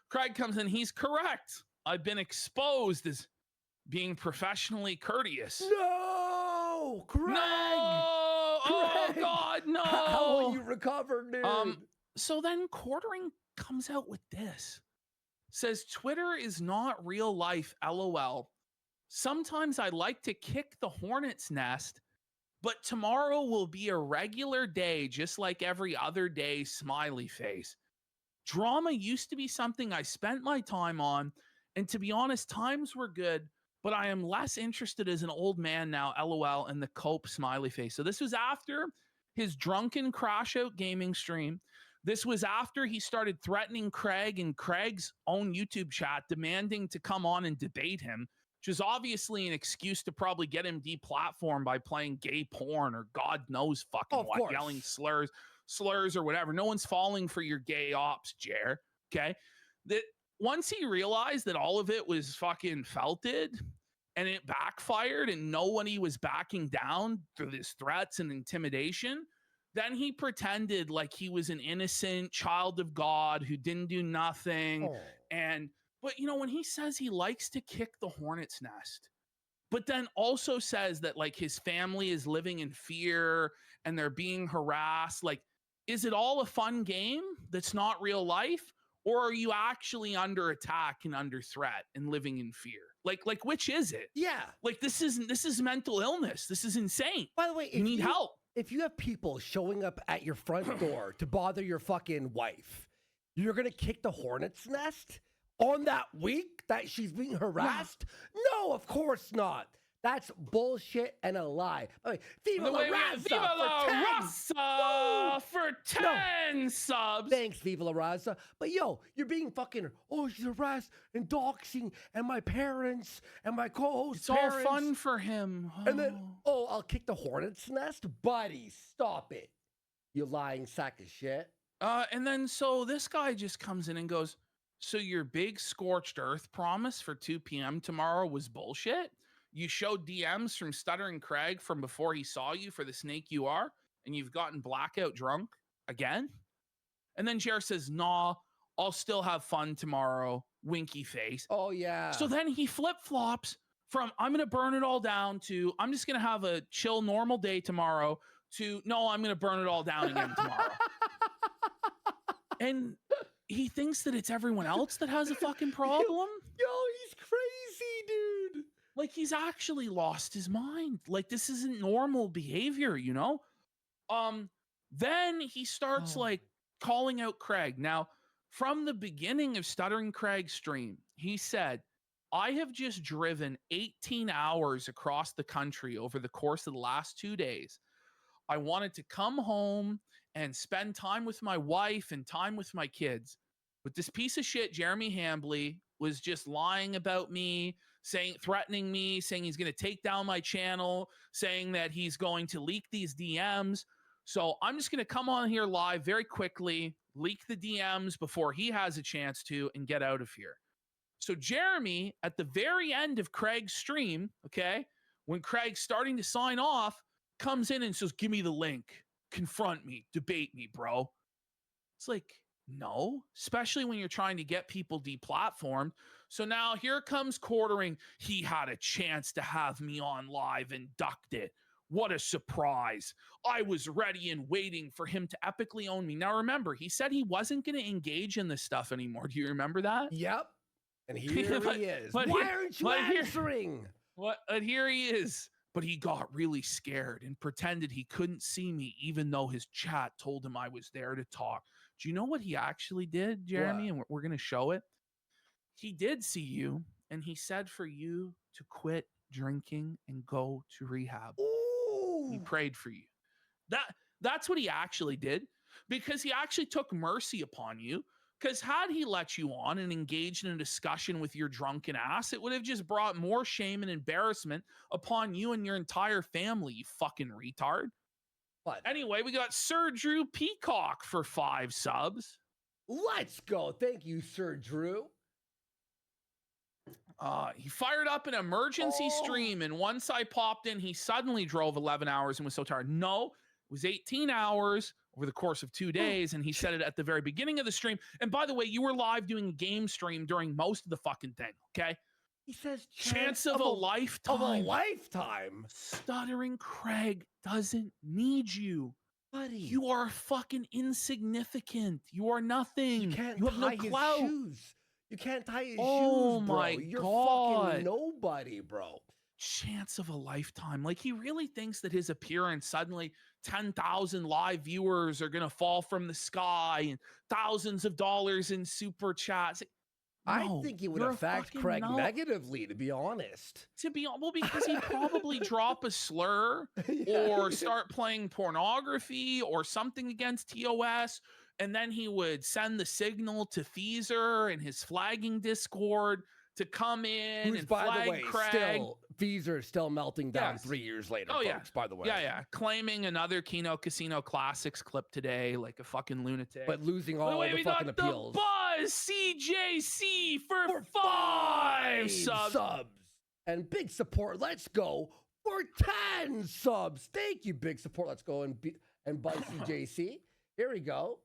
Craig comes in. He's correct. I've been exposed as being professionally courteous. No, Craig. No. Craig. Oh God, no. How will you recover, dude? So then Quartering comes out with this. Says Twitter is not real life. LOL. Sometimes I like to kick the hornet's nest, but tomorrow will be a regular day, just like every other day. Smiley face. Drama used to be something I spent my time on, and to be honest, times were good, but I am less interested as an old man now. LOL. And the cope smiley face. So this was after his drunken crash out gaming stream. This was after he started threatening Craig in Craig's own YouTube chat, demanding to come on and debate him, which is obviously an excuse to probably get him deplatformed by playing gay porn or God knows fucking what, course. yelling slurs or whatever. No one's falling for your gay ops, Jer. Okay. That once he realized that all of it was fucking felted and it backfired and nobody was backing down through his threats and intimidation, then he pretended like he was an innocent child of God who didn't do nothing. But when he says he likes to kick the hornet's nest, but then also says that like his family is living in fear and they're being harassed, like, is it all a fun game that's not real life? Or are you actually under attack and under threat and living in fear? Like which is it? Yeah. Like this is mental illness. This is insane. By the way, you need help. If you have people showing up at your front door to bother your fucking wife, you're going to kick the hornet's nest on that week that she's being harassed? No, of course not. That's bullshit and a lie. Viva La Raza for 10 subs. Thanks, Viva La Raza. But you're being fucking, she's harassed and doxing and my parents and my co-host parents. It's all fun for him. And then, I'll kick the hornet's nest? Buddy, stop it. You lying sack of shit. And then so this guy just comes in and goes, so your big scorched earth promise for 2 p.m. tomorrow was bullshit? You showed DMs from Stuttering Craig from before he saw you for the snake you are, and you've gotten blackout drunk again? And then Jer says, nah, I'll still have fun tomorrow. Winky face. Oh, yeah. So then he flip-flops from I'm going to burn it all down to I'm just going to have a chill, normal day tomorrow to no, I'm going to burn it all down again tomorrow. And he thinks that it's everyone else that has a fucking problem. He's crazy, dude. Like he's actually lost his mind. Like this isn't normal behavior, Then he starts calling out Craig. Now, from the beginning of Stuttering Craig's stream, he said, I have just driven 18 hours across the country over the course of the last 2 days. I wanted to come home and spend time with my wife and time with my kids. But this piece of shit, Jeremy Hambley, was just lying about me, threatening me, saying he's going to take down my channel, saying that he's going to leak these DMs. So I'm just going to come on here live very quickly, leak the DMs before he has a chance to, and get out of here. So Jeremy, at the very end of Craig's stream, when Craig's starting to sign off, comes in and says, give me the link, confront me, debate me, bro. It's like, no, especially when you're trying to get people deplatformed. So now here comes Quartering. He had a chance to have me on live and ducked it. What a surprise. I was ready and waiting for him to epically own me. Now remember, he said he wasn't going to engage in this stuff anymore. Do you remember that? Yep. And here he is. Why aren't you answering? And here he is. But he got really scared and pretended he couldn't see me, even though his chat told him I was there to talk. Do you know what he actually did, Jeremy? What? And we're going to show it. He did see you, and he said for you to quit drinking and go to rehab. Ooh. He prayed for you. That's what he actually did, because he actually took mercy upon you. Because had he let you on and engaged in a discussion with your drunken ass, it would have just brought more shame and embarrassment upon you and your entire family, you fucking retard. But anyway, we got Sir Drew Peacock for 5 subs. Let's go. Thank you, Sir Drew. He fired up an emergency stream, and once I popped in, he suddenly drove 11 hours and was so tired. No, it was 18 hours over the course of 2 days. And he said it at the very beginning of the stream. And by the way, you were live doing a game stream during most of the fucking thing. Okay. He says Chance of a lifetime. Of a lifetime. Stuttering Craig doesn't need you. Buddy. You are fucking insignificant. You are nothing. You can't have tie no clout. his shoes. You can't tie his shoes, bro. Oh my You're God. fucking nobody, bro. Chance of a lifetime. Like, he really thinks that his appearance, suddenly 10,000 live viewers are going to fall from the sky and thousands of dollars in super chats. No, I think it would affect Craig negatively, to be honest. Well, because he'd probably drop a slur or start playing pornography or something against TOS, and then he would send the signal to Feezer and his flagging Discord to come in and flag by the way, Craig. Feezer is still melting down 3 years later, folks, by the way. Yeah. Claiming another Keno Casino Classics clip today like a fucking lunatic. But losing all the fucking appeals. The Buzz CJC for 5 subs. And big support, let's go, for 10 subs. Thank you, big support, let's go, and Buzz CJC. Here we go.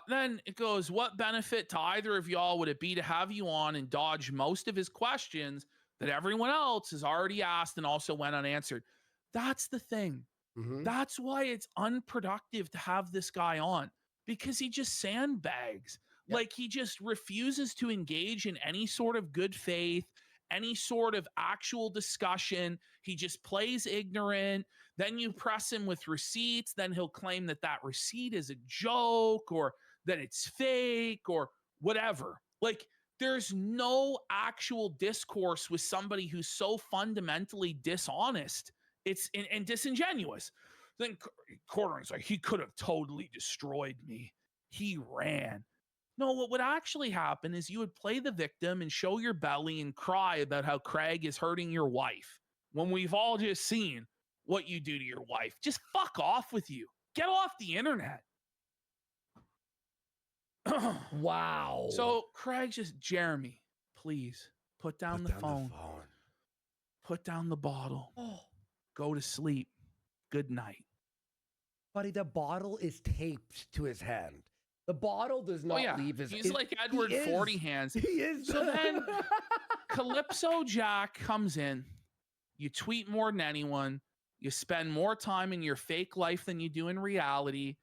Then it goes, what benefit to either of y'all would it be to have you on and dodge most of his questions that everyone else has already asked and also went unanswered? That's the thing. Mm-hmm. That's why it's unproductive to have this guy on, because he just sandbags. Yep. Like, he just refuses to engage in any sort of good faith, any sort of actual discussion. He just plays ignorant. Then you press him with receipts. Then he'll claim that that receipt is a joke or that it's fake or whatever. Like, there's no actual discourse with somebody who's so fundamentally dishonest. It's and disingenuous. Then Quartering's like, he could have totally destroyed me. He ran. No, what would actually happen is you would play the victim and show your belly and cry about how Craig is hurting your wife, when we've all just seen what you do to your wife. Just fuck off with you. Get off the internet. Wow. So Craig's just, Jeremy, please put down the phone. Put down the bottle. Go to sleep. Good night. Buddy, the bottle is taped to his hand. The bottle does not leave his... He's like Edward 40 hands. He is. So then Calypso Jack comes in. You tweet more than anyone. You spend more time in your fake life than you do in reality.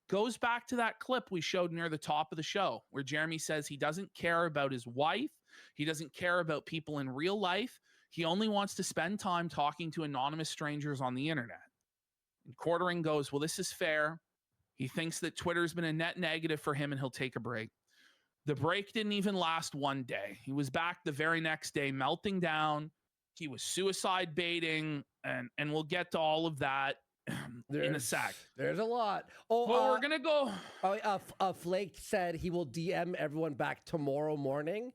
Goes back to that clip we showed near the top of the show where Jeremy says he doesn't care about his wife. He doesn't care about people in real life. He only wants to spend time talking to anonymous strangers on the internet. And Quartering goes, well, this is fair. He thinks that Twitter's been a net negative for him and he'll take a break. The break didn't even last one day. He was back the very next day, melting down. He was suicide baiting, and we'll get to all of that in a sec. There's a lot. Oh, well, we're going to go. Flake said he will DM everyone back tomorrow morning,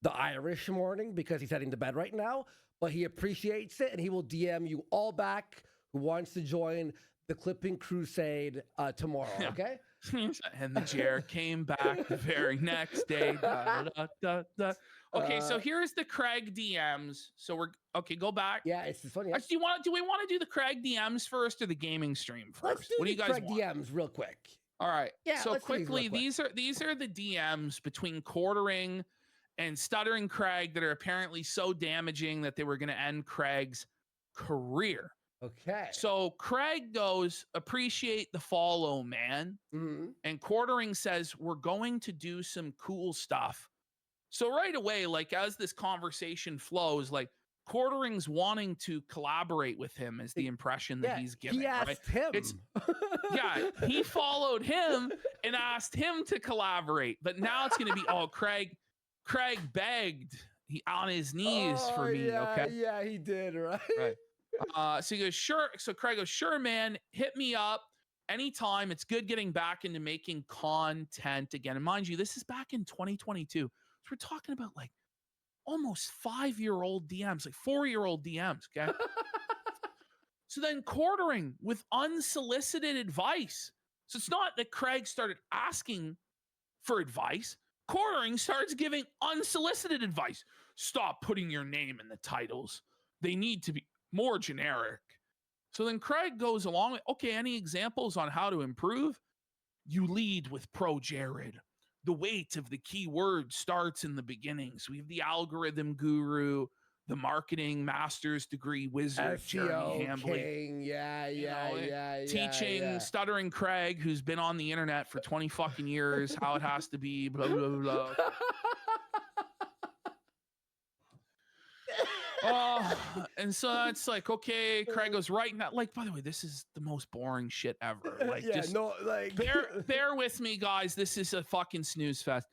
the Irish morning, because he's heading to bed right now. But he appreciates it, and he will DM you all back who wants to join the Clipping Crusade tomorrow, okay? And the chair came back the very next day. Okay, so here's the Craig DMs. So go back. Yeah, it's funny. Actually, do we want to do the Craig DMs first or the gaming stream first? Let's do the Craig DMs real quick. All right. Yeah. So quickly, these are the DMs between Quartering and Stuttering Craig that are apparently so damaging that they were going to end Craig's career. Okay. So Craig goes, appreciate the follow, man. Mm-hmm. And Quartering says, we're going to do some cool stuff. So right away, like, as this conversation flows, like, Quartering's wanting to collaborate with him is the impression that he's giving. He asked him. He followed him and asked him to collaborate. But now it's going to be, Craig begged on his knees for me. Okay. Yeah, he did. Right. So he goes, sure. So Craig goes, sure, man, hit me up anytime. It's good getting back into making content again. And mind you, this is back in 2022. So we're talking about like almost 5-year-old DMs, like 4-year-old DMs. Okay. So then Quartering with unsolicited advice. So it's not that Craig started asking for advice. Quartering starts giving unsolicited advice. Stop putting your name in the titles. They need to be more generic. So then Craig goes along with, okay, any examples on how to improve? You lead with Pro Jared. The weight of the keyword starts in the beginnings. We have the algorithm guru, the marketing master's degree wizard, Jeremy SEO Hambly. king. Yeah. Teaching Stuttering Craig, who's been on the internet for 20 fucking years, how it has to be, blah, blah, blah. And so it's like, okay, Craig goes right now. Like, by the way, this is the most boring shit ever. Like, bear with me, guys. This is a fucking snooze fest.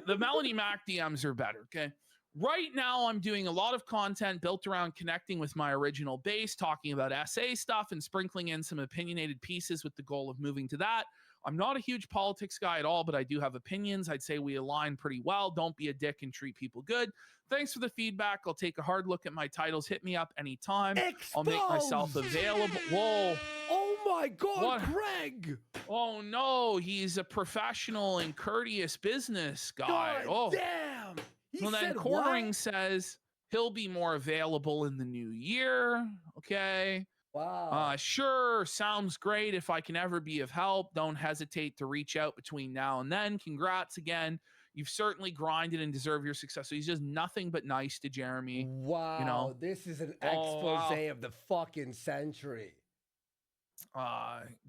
The Melanie Mac DMs are better, okay? Right now, I'm doing a lot of content built around connecting with my original base, talking about SA stuff and sprinkling in some opinionated pieces with the goal of moving to that. I'm not a huge politics guy at all, but I do have opinions. I'd say we align pretty well. Don't be a dick and treat people good. Thanks for the feedback. I'll take a hard look at my titles. Hit me up anytime. I'll make myself available. Whoa. Oh my God, what? Craig. Oh no, he's a professional and courteous business guy. God damn. Well, then Quartering says he'll be more available in the new year. Okay. Wow. Sure. Sounds great. If I can ever be of help, don't hesitate to reach out between now and then. Congrats again. You've certainly grinded and deserve your success. So he's just nothing but nice to Jeremy. Wow. You know? This is an expose of the fucking century.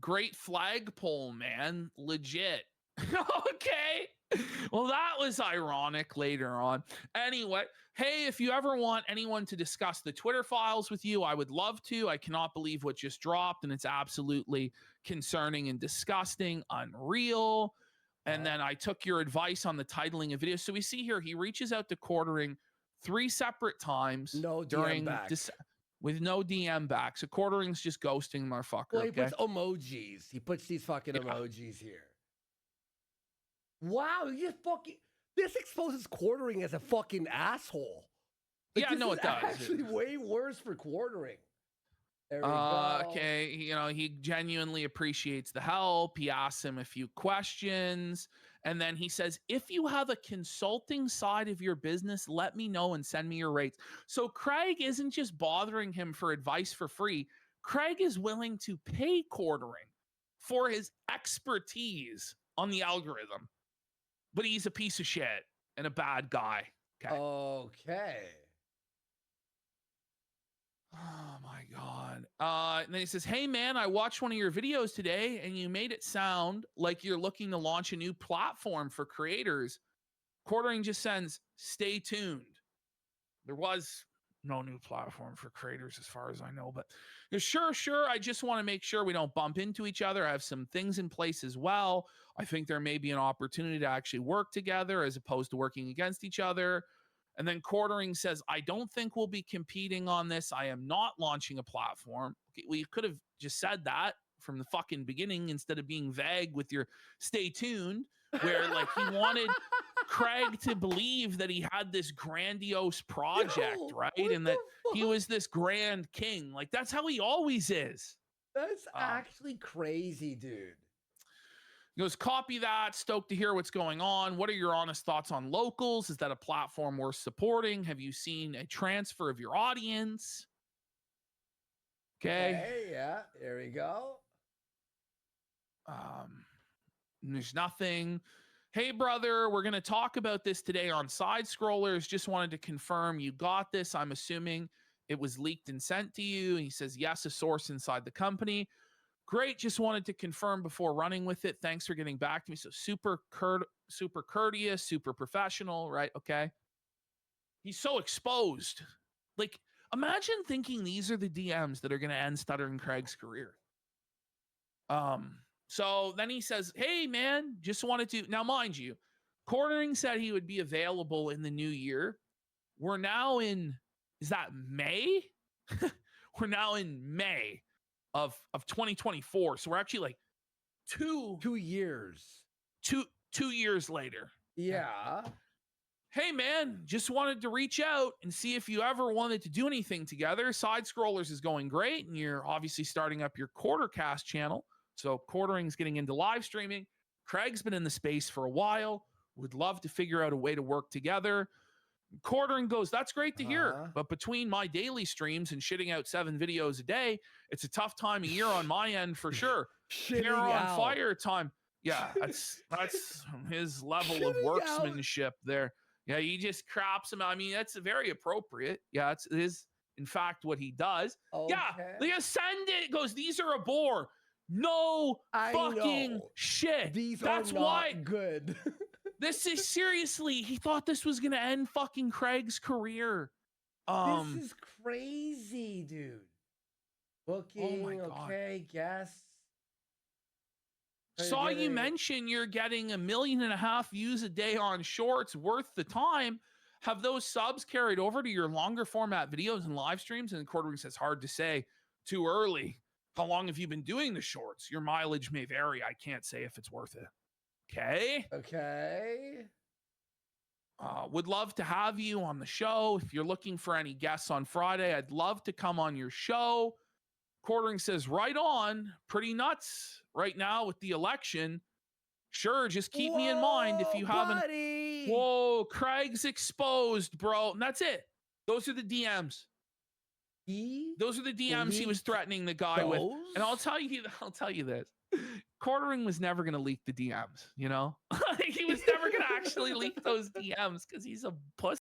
Great flagpole, man. Legit. Okay. Well, that was ironic later on. Anyway, hey, if you ever want anyone to discuss the Twitter files with you, I would love to. I cannot believe what just dropped, and it's absolutely concerning and disgusting, unreal. And then I took your advice on the titling of videos. So we see here, he reaches out to Quartering 3 separate times. No DM back. With no DM back. So Quartering's just ghosting motherfucker. Well, he puts emojis. He puts these fucking emojis here. Wow, this exposes Quartering as a fucking asshole. Like, yeah, no, it does. Actually, way worse for Quartering. There we go. Okay, you know, he genuinely appreciates the help. He asks him a few questions, and then he says, "If you have a consulting side of your business, let me know and send me your rates." So Craig isn't just bothering him for advice for free. Craig is willing to pay Quartering for his expertise on the algorithm. But he's a piece of shit and a bad guy. Okay. Oh my God. And then he says, "Hey man, I watched one of your videos today and you made it sound like you're looking to launch a new platform for creators." Quartering just sends, "Stay tuned." There was no new platform for creators as far as I know, but sure. I just want to make sure we don't bump into each other. I have some things in place as well. I think there may be an opportunity to actually work together as opposed to working against each other. And then Quartering says, "I don't think we'll be competing on this. I am not launching a platform." Okay, well, you could have just said that from the fucking beginning instead of being vague with your "stay tuned," where like he wanted Craig to believe that he had this grandiose project, right? And that he was this grand king. Like, that's how he always is. That's actually crazy, dude. He goes, "Copy that. Stoked to hear what's going on. What are your honest thoughts on locals? Is that a platform worth supporting? Have you seen a transfer of your audience?" Okay. Yeah, there we go. There's nothing. "Hey, brother, we're going to talk about this today on Sidescrollers. Just wanted to confirm you got this. I'm assuming it was leaked and sent to you." And he says, "Yes, a source inside the company." "Great. Just wanted to confirm before running with it. Thanks for getting back to me." So super courteous, super professional, right? Okay. He's so exposed. Like, imagine thinking these are the DMs that are going to end Stuttering Craig's career. So then he says, "Hey, man, just wanted to..." Now, mind you, Quartering said he would be available in the new year. We're now in, is that May? We're now in May of 2024. So we're actually like two years later. Yeah. "Hey, man, just wanted to reach out and see if you ever wanted to do anything together. Sidescrollers is going great, and you're obviously starting up your Quartercast channel. So Quartering's getting into live streaming. Craig's been in the space for a while. Would love to figure out a way to work together." Quartering goes, "That's great to hear. But between my daily streams and shitting out 7 videos a day, it's a tough time of year on my end for sure. Hair on fire time. Yeah, that's his level of Shitting out. worksmanship there. Yeah, he just craps him out. I mean, that's very appropriate. Yeah, it is in fact what he does. Yeah, Okay. the ascendant goes, these are a bore. No I fucking know. shit. These That's are not why good. this is seriously, he thought this was gonna end fucking Craig's career. This is crazy, dude. Oh my Booking, God. okay, guess. Saw you mention you're getting 1.5 million views a day on shorts, worth the time. Have those subs carried over to your longer format videos and live streams? And Quartering says, hard to say, too early. How long have you been doing the shorts? Your mileage may vary. I can't say if it's worth it. Okay. Okay. Would love to have you on the show. If you're looking for any guests on Friday, I'd love to come on your show. Quartering says, right on. Pretty nuts right now with the election. Sure, just keep me in mind if you haven't. Buddy. Whoa, Craig's exposed, bro. And that's it. Those are the DMs. Those are the DMs he was threatening the guy with. And I'll tell you this. Quartering was never going to leak the DMs, you know? He was never going to actually leak those DMs because he's a pussy.